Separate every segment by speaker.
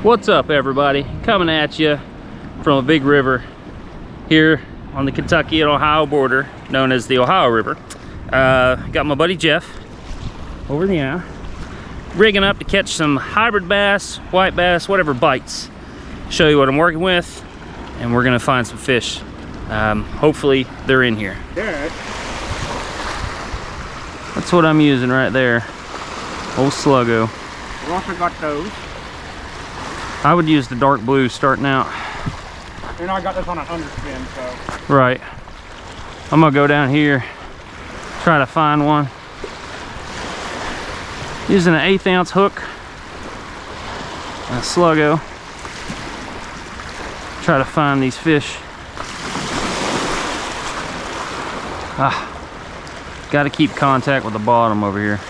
Speaker 1: What's up, everybody? Coming at you from a big river here on the Kentucky and Ohio border, known as the Ohio River. Got my buddy Jeff over there, rigging up to catch some hybrid bass, white bass, whatever bites. Show you what I'm working with, and we're gonna find some fish. Hopefully they're in here.
Speaker 2: Yeah.
Speaker 1: That's what I'm using right there. Old Sluggo.
Speaker 2: We also got those.
Speaker 1: I would use the dark blue starting out.
Speaker 2: And I got this on an underspin, so.
Speaker 1: Right. I'm gonna go down here, try to find one. Using an 1/8 ounce hook and a Sluggo. Try to find these fish. Got to keep contact with the bottom over here.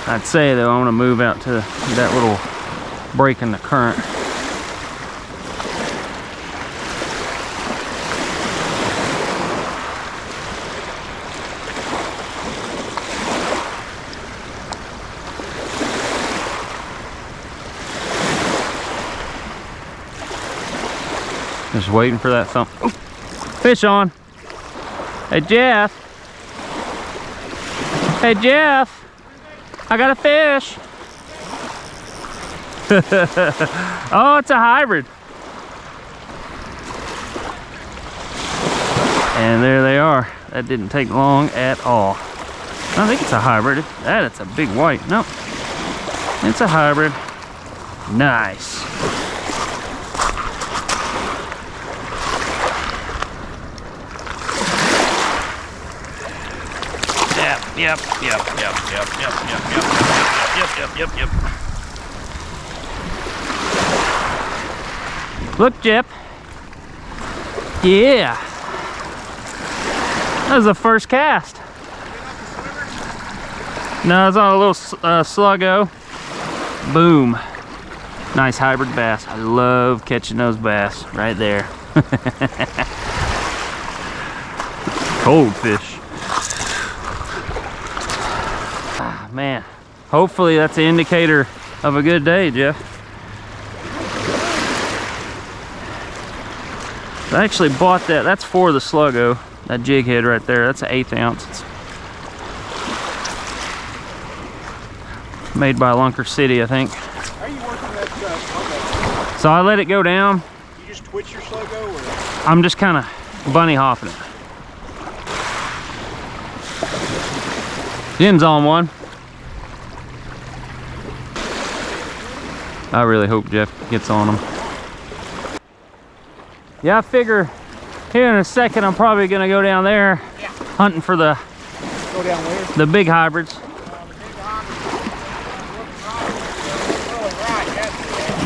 Speaker 1: I'd say though, I want to move out to that little break in the current. Just waiting for that thump. Oh, fish on. Hey Jeff. Hey Jeff. I got a fish. Oh, it's a hybrid. And there they are. That didn't take long at all. I think it's a hybrid. It's a big white. Nope. It's a hybrid. Nice. Yep. Look, Jeff. Yeah. That was the first cast. No, it's on a little Sluggo. Boom. Nice hybrid bass. I love catching those bass right there. Cold fish. Man, hopefully that's an indicator of a good day, Jeff. I actually bought that. That's for the Sluggo. That jig head right there. That's an 1/8 ounce. It's made by Lunker City, I think.
Speaker 2: How are you working that Sluggo?
Speaker 1: So I let it go down.
Speaker 2: You just twitch your Sluggo, or?
Speaker 1: I'm just kind of bunny hopping it. Jim's on one. I really hope Jeff gets on them. Yeah, I figure here in a second I'm probably gonna go down there hunting for the
Speaker 2: Go down where?
Speaker 1: the big hybrids.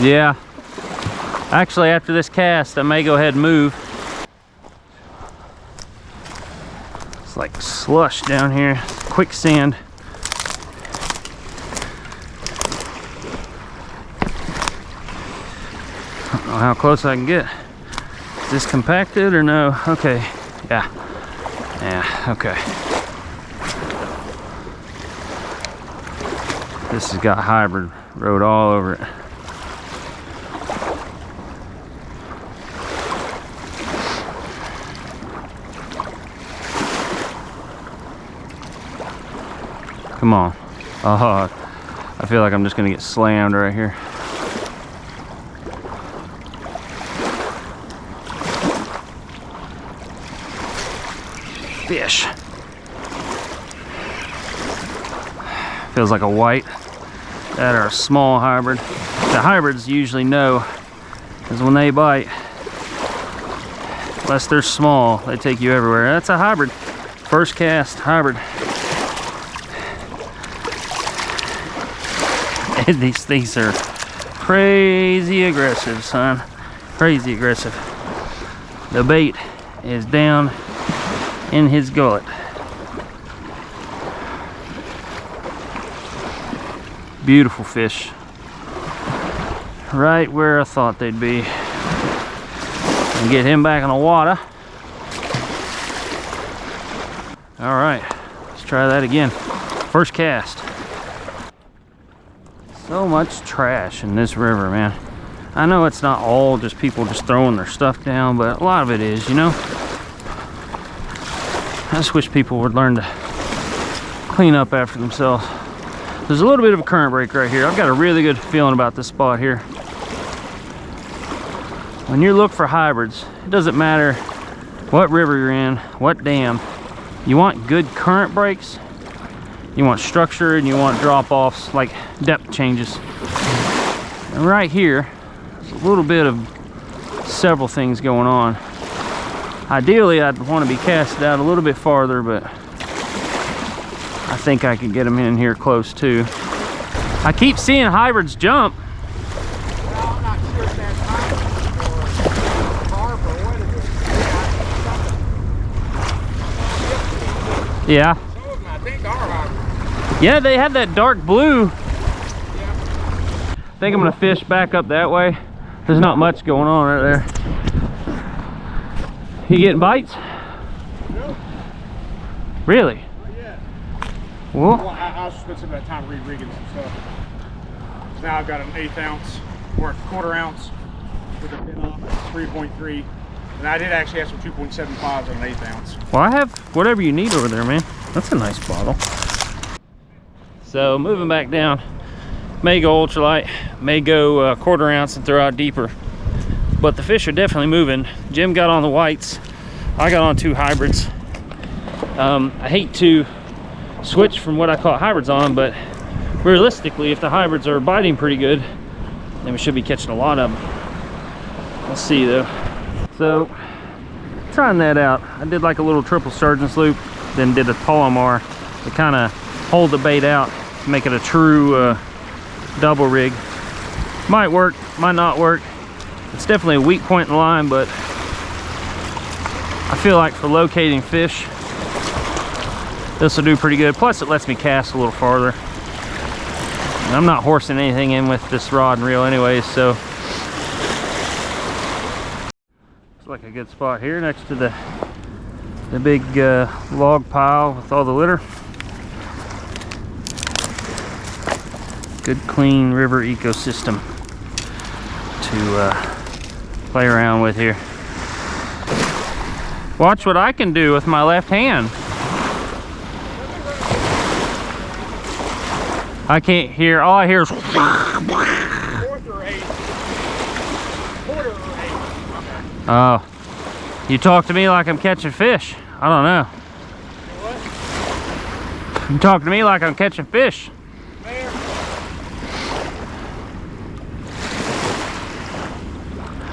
Speaker 1: Yeah. Actually, after this cast, I may go ahead and move. It's like slush down here, quicksand. I don't know how close I can get. Is this compacted or no? Okay, yeah, okay. This has got hybrid road all over it. Come on. Oh, I feel like I'm just gonna get slammed right here. Fish. Feels like a white. That are a small hybrid. The hybrids usually know, because when they bite, unless they're small, they take you everywhere. That's a hybrid. First cast hybrid. And these things are crazy aggressive, son. Crazy aggressive. The bait is down in his gullet. Beautiful fish. Right where I thought they'd be. And get him back in the water. All right, let's try that again. First cast. So much trash in this river, man. I know it's not all just people just throwing their stuff down, but a lot of it is, you know. I just wish people would learn to clean up after themselves. There's a little bit of a current break right here. I've got a really good feeling about this spot here. When you look for hybrids, it doesn't matter what river you're in, what dam. You want good current breaks, you want structure, and you want drop-offs, like depth changes. And right here, there's a little bit of several things going on. Ideally, I'd want to be casted out a little bit farther, but I think I could get them in here close too. I keep seeing hybrids jump.
Speaker 2: Well, I'm not sure if that's hybrid or carp or what it is.
Speaker 1: Yeah.
Speaker 2: Some of them I think are hybrid.
Speaker 1: Yeah, they had that dark blue.
Speaker 2: Yeah.
Speaker 1: I think I'm gonna fish back up that way. There's not much going on right there. You getting bites?
Speaker 2: No.
Speaker 1: Really?
Speaker 2: Not yet.
Speaker 1: Well,
Speaker 2: I was spent some of that time re-rigging some stuff. So now I've got an 1/8 ounce or a 1/4 ounce with a pin off at 3.3. And I did actually have some 2.75s on an 1/8 ounce.
Speaker 1: well, I have whatever you need over there, man. That's a nice bottle. So moving back down, may go ultralight, may go 1/4 ounce and throw out deeper. But the fish are definitely moving. Jim got on the whites. I got on 2 hybrids. I hate to switch from what I caught hybrids on, but realistically, if the hybrids are biting pretty good, then we should be catching a lot of them. We'll see though. So, trying that out. I did like a little triple sturgeon's loop, then did a Palomar to kind of hold the bait out, make it a true double rig. Might work, might not work. It's definitely a weak point in the line, but I feel like for locating fish, this will do pretty good. Plus it lets me cast a little farther. And I'm not horsing anything in with this rod and reel anyways, so. Looks like a good spot here next to the big log pile with all the litter. Good clean river ecosystem to play around with here. Watch what I can do with my left hand. I can't hear, all I hear is
Speaker 2: 4th or 8th. 1/4 or 8th.
Speaker 1: oh, you talk to me like I'm catching fish. I don't know.
Speaker 2: What?
Speaker 1: You talk to me like I'm catching fish.
Speaker 2: There.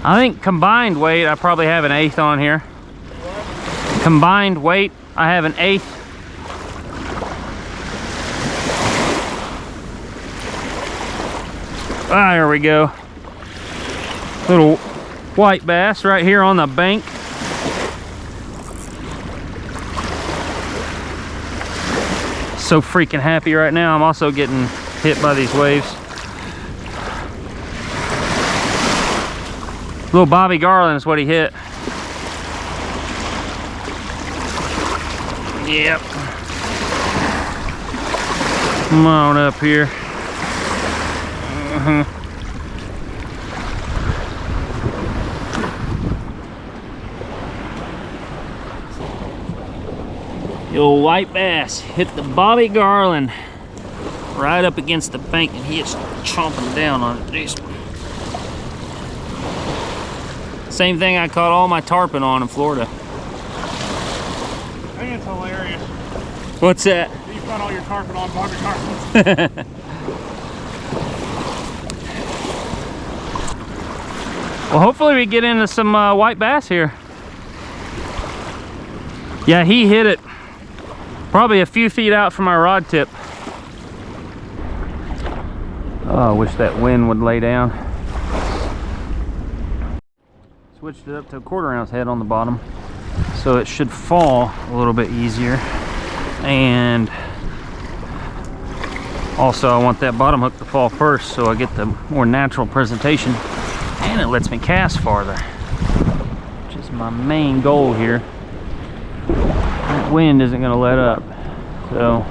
Speaker 1: I think combined weight, I probably have an 1/8 on here.
Speaker 2: What?
Speaker 1: Combined weight, I have an 1/8. Ah, there we go. Little white bass right here on the bank. So freaking happy right now. I'm also getting hit by these waves. Little Bobby Garland is what he hit. Yep. Come on up here. The old white bass hit the Bobby Garland right up against the bank, and he is chomping down on it. Jeez. Same thing I caught all my tarpon on in Florida.
Speaker 2: I think it's hilarious.
Speaker 1: What's that?
Speaker 2: You found all your tarpon on Bobby Garland.
Speaker 1: Well, hopefully we get into some white bass here. Yeah, he hit it probably a few feet out from my rod tip. Oh, I wish that wind would lay down. Switched it up to a 1/4 ounce head on the bottom, so it should fall a little bit easier. And also I want that bottom hook to fall first so I get the more natural presentation, and it lets me cast farther, which is my main goal here. That wind isn't going to let up, so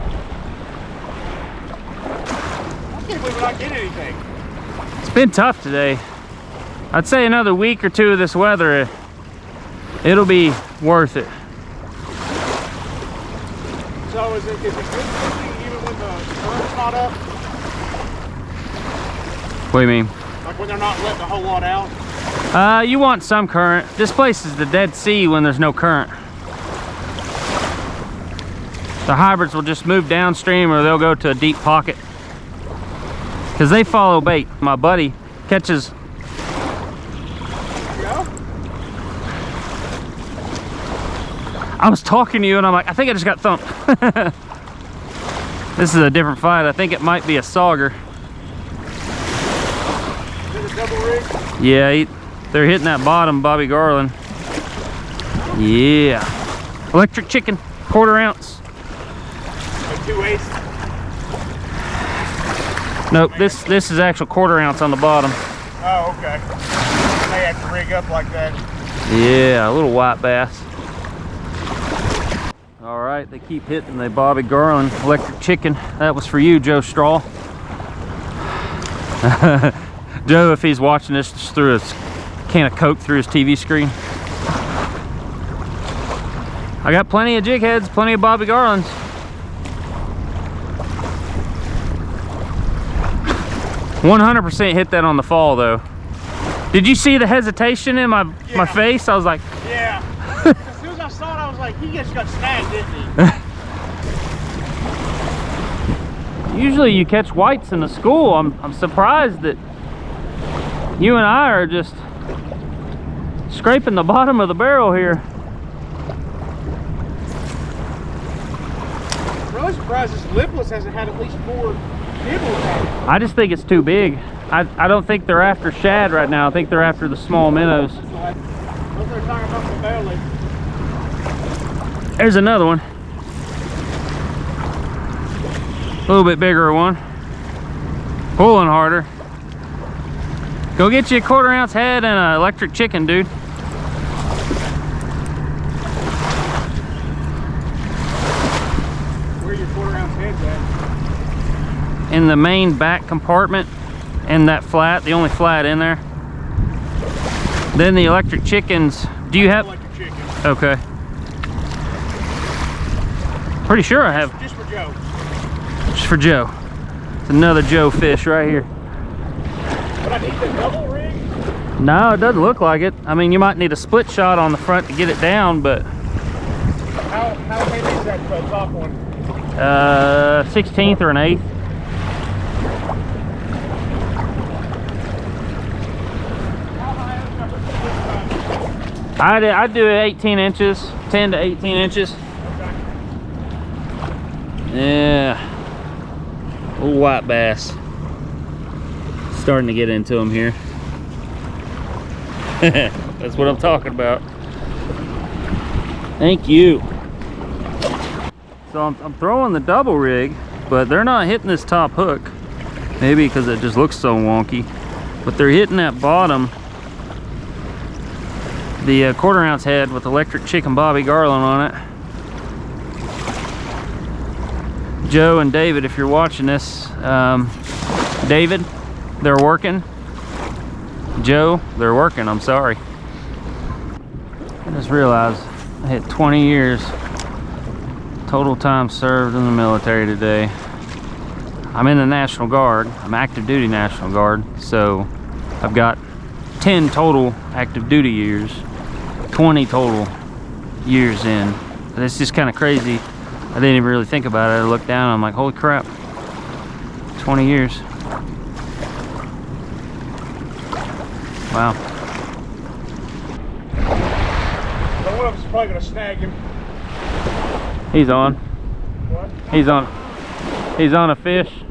Speaker 2: I can't believe we not get anything?
Speaker 1: It's been tough today. I'd say another week or two of this weather, it'll be worth it.
Speaker 2: So is it good fishing even when the current's not up?
Speaker 1: What do you mean?
Speaker 2: Like when they're not letting a whole lot out?
Speaker 1: You want some current. This place is the Dead Sea when there's no current. The hybrids will just move downstream or they'll go to a deep pocket. Because they follow bait. My buddy catches. I was talking to you and I'm like, I think I just got thumped. This is a different fight. I think it might be a Sauger.
Speaker 2: Is it a double rig?
Speaker 1: Yeah, they're hitting that bottom, Bobby Garland. Yeah. Electric chicken, 1/4 ounce.
Speaker 2: Like 2/8?
Speaker 1: Nope, this is actual 1/4 ounce on the bottom.
Speaker 2: Oh, okay. They have to rig up like that.
Speaker 1: Yeah, a little white bass. All right, they keep hitting the Bobby Garland electric chicken. That was for you, Joe Straw. Joe, if he's watching this, just threw a can of Coke through his TV screen. I got plenty of jig heads, plenty of Bobby Garlands. "100% hit that on the fall though. Did you see the hesitation in my face? I was like,
Speaker 2: yeah. As soon as I saw it, I was like, he just got snagged, didn't he?
Speaker 1: Usually you catch whites in the school. I'm surprised that you and I are just scraping the bottom of the barrel here.
Speaker 2: I'm really surprised this lipless hasn't had at least 4 nibbles at it.
Speaker 1: I just think it's too big. I don't think they're after shad right now. I think they're after the small minnows.
Speaker 2: What they're talking about the belly.
Speaker 1: There's another one. A little bit bigger one. Pulling harder. Go get you a 1/4 ounce head and an electric chicken, dude.
Speaker 2: Where are your 1/4 ounce heads at?
Speaker 1: In the main back compartment, in that flat, the only flat in there. Then the electric chickens. Do you have?
Speaker 2: Electric chicken.
Speaker 1: Okay. Pretty sure I have.
Speaker 2: Just for Joe.
Speaker 1: Just for Joe. It's another Joe fish right here.
Speaker 2: But I need the double rig.
Speaker 1: No, it doesn't look like it. I mean, you might need a split shot on the front to get it down, but
Speaker 2: How heavy is that top one?
Speaker 1: 16th or an 8th.
Speaker 2: How high is that?
Speaker 1: I do it 18 inches, 10 to 18 inches. Yeah, little white bass. Starting to get into them here. That's what I'm talking about. Thank you. So I'm throwing the double rig, but they're not hitting this top hook. Maybe because it just looks so wonky. But they're hitting that bottom. The 1/4 ounce head with electric chicken Bobby Garland on it. Joe and David, if you're watching this, David, they're working. Joe, they're working, I'm sorry. I just realized I hit 20 years total time served in the military today. I'm in the National Guard. I'm active duty National Guard, so I've got 10 total active duty years, 20 total years in. And it's just kind of crazy. I didn't even really think about it. I looked down and I'm like, holy crap, 20 years. Wow.
Speaker 2: So one of us is probably going to snag him.
Speaker 1: He's on.
Speaker 2: What?
Speaker 1: He's on. He's on a fish.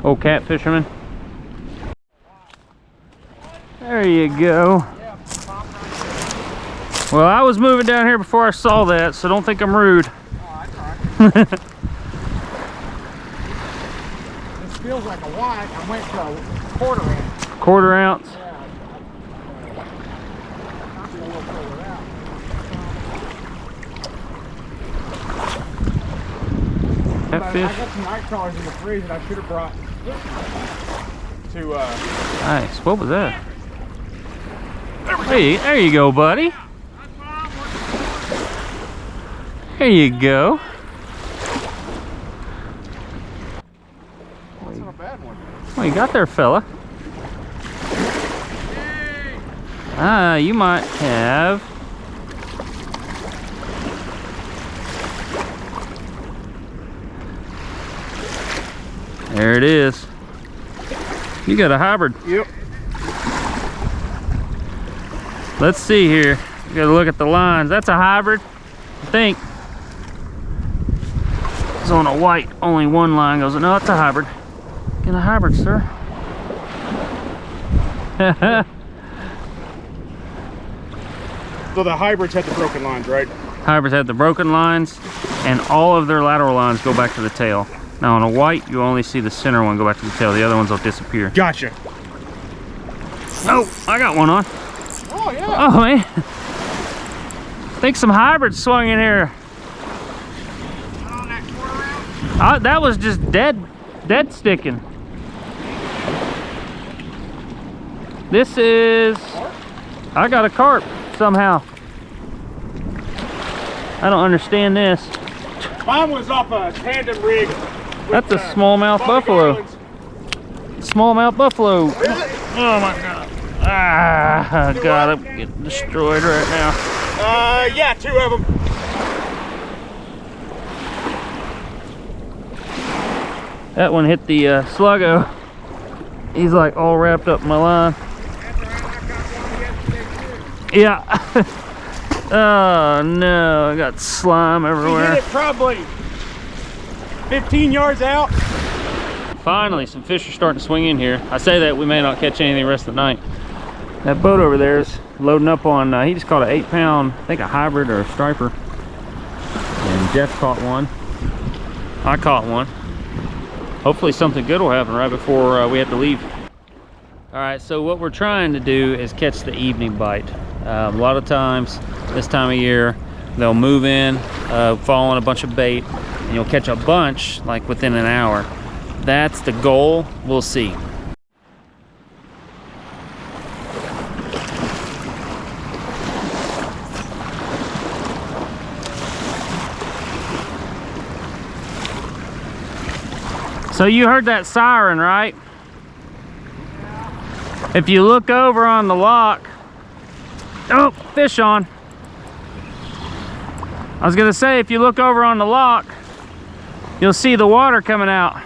Speaker 1: Old cat fisherman. There you go. Well, I was moving down here before I saw that, so don't think I'm rude.
Speaker 2: Oh, that's all right. This feels like a white. I went to a 1/4 ounce.
Speaker 1: 1/4 ounce.
Speaker 2: Yeah. I'm a little further out.
Speaker 1: fish.
Speaker 2: I got some night crawlers in the fridge that I should have brought to
Speaker 1: Nice. What was that? Hey, there you go, buddy. There you go.
Speaker 2: That's not a bad one.
Speaker 1: What you got there, fella? Ah, you might have. There it is. You got a hybrid.
Speaker 2: Yep.
Speaker 1: Let's see here. You gotta look at the lines. That's a hybrid, I think. It's on a white. Only one line goes. No, it's a hybrid. Get a hybrid, sir.
Speaker 2: So the hybrids had the broken lines, right?
Speaker 1: Hybrids had the broken lines, and all of their lateral lines go back to the tail. Now on a white, you only see the center one go back to the tail. The other ones will disappear.
Speaker 2: Gotcha.
Speaker 1: Oh, I got one on.
Speaker 2: Oh yeah.
Speaker 1: Oh man. I think some hybrids swung in here.
Speaker 2: On that quarter round?
Speaker 1: That was just dead sticking. This is, I got a carp somehow. I don't understand this.
Speaker 2: Mine was off a tandem rig.
Speaker 1: That's a smallmouth buffalo. Smallmouth buffalo. Oh my god. Ah, God, I'm getting destroyed right now.
Speaker 2: Yeah, 2 of them.
Speaker 1: That one hit the sluggo. He's like all wrapped up in my line. Yeah. Oh no, I got slime everywhere.
Speaker 2: We hit it probably 15 yards out.
Speaker 1: Finally, some fish are starting to swing in here. I say that, we may not catch anything the rest of the night. That boat over there is loading up on, he just caught an 8-pound, I think a hybrid or a striper. And Jeff caught one. I caught one. Hopefully something good will happen right before we have to leave. All right, so what we're trying to do is catch the evening bite. A lot of times, this time of year, they'll move in, fall on a bunch of bait, and you'll catch a bunch like within an hour. That's the goal. We'll see. So you heard that siren, right? If you look over on the lock, oh, fish on. I was gonna say, if you look over on the lock, you'll see the water coming out.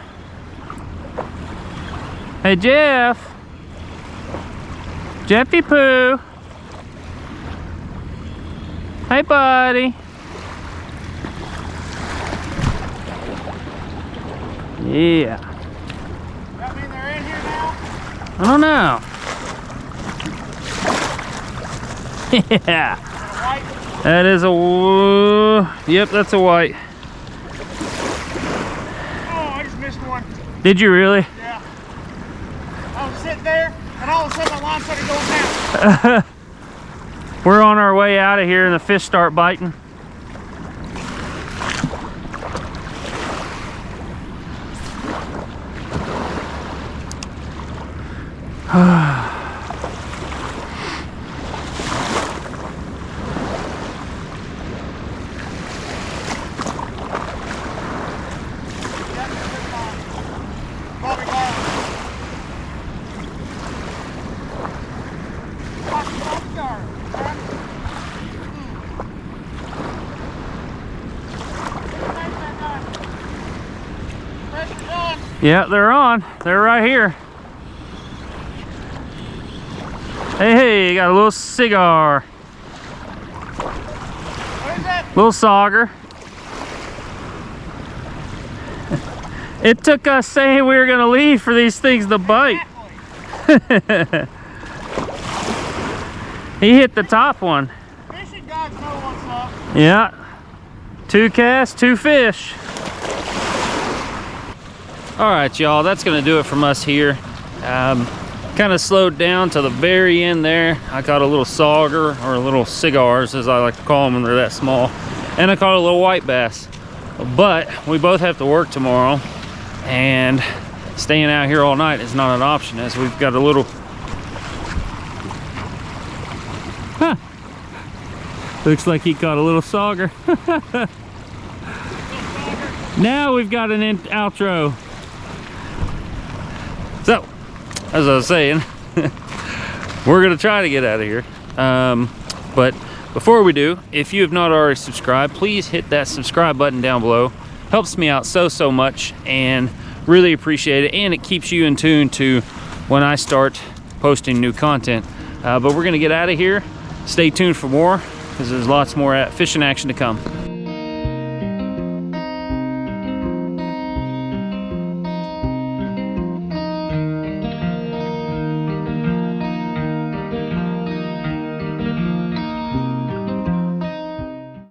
Speaker 1: Hey, Jeff. Jeffy Poo. Hey, buddy. Yeah.
Speaker 2: That mean they're in here now?
Speaker 1: I don't know. Yeah.
Speaker 2: White?
Speaker 1: That is a, yep, that's a white.
Speaker 2: Oh, I just missed one.
Speaker 1: Did you really?
Speaker 2: Yeah. I was sitting there, and all of a sudden my line started going down.
Speaker 1: We're on our way out of here and the fish start biting. Yeah, they're on. They're right here. Hey, hey, got a little cigar.
Speaker 2: What is that?
Speaker 1: Little Sauger. It took us saying we were gonna leave for these things to bite. He hit the top one.
Speaker 2: Fishing guys know what's up.
Speaker 1: Yeah. 2 casts, 2 fish. All right, y'all, that's gonna do it from us here. Kind of slowed down to the very end there. I caught a little sauger, or little cigars as I like to call them when they're that small. And I caught a little white bass. But we both have to work tomorrow, and staying out here all night is not an option, as we've got a little looks like he caught a little sauger. Now we've got an outro. So, as I was saying, we're gonna try to get out of here. But before we do, if you have not already subscribed, please hit that subscribe button down below. Helps me out so much, and really appreciate it. And it keeps you in tune to when I start posting new content. But we're gonna get out of here. Stay tuned for more, because there's lots more fishing action to come.